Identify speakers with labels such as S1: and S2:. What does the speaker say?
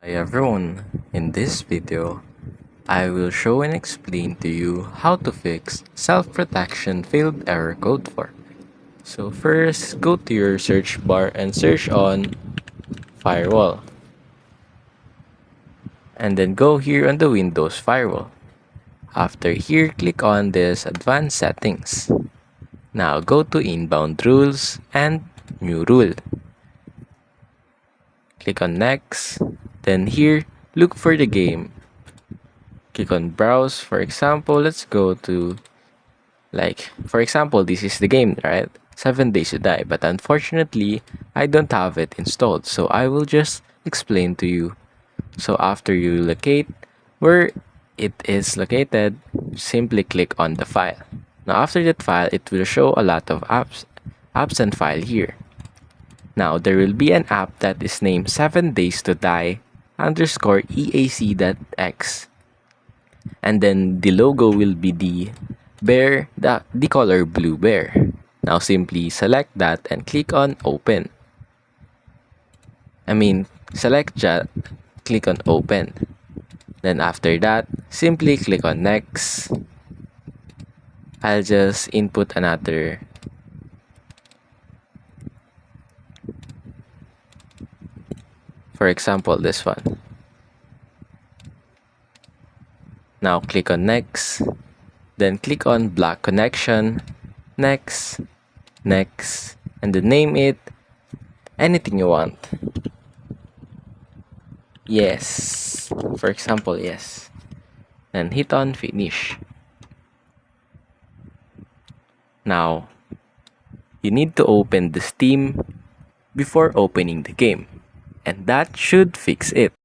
S1: Hi everyone, in this video, I will show and explain to you how to fix self-protection failed error code 4. So first, go to your search bar and search on firewall. And then go here on the Windows firewall. After here, click on this advanced settings. Now go to inbound rules and new rule. Click on next. Then here, look for the game. Click on browse. For example, let's go to for example, this is the game, right? 7 Days to Die. But unfortunately, I don't have it installed. So I will just explain to you. So after you locate where it is located, simply click on the file. Now after that file, it will show a lot of apps and file here. Now there will be an app that is named 7 Days to Die underscore EAC.x. And then the logo will be the bear, the color blue bear. Now simply select that and click on open. Select that, click on open. Then after that, simply click on next. I'll just input another. For example, this one. Now click on next. Then click on block connection. Next. Next. And then name it anything you want. Yes. For example, yes. Then hit on finish. Now, you need to open the Steam before opening the game. And that should fix it.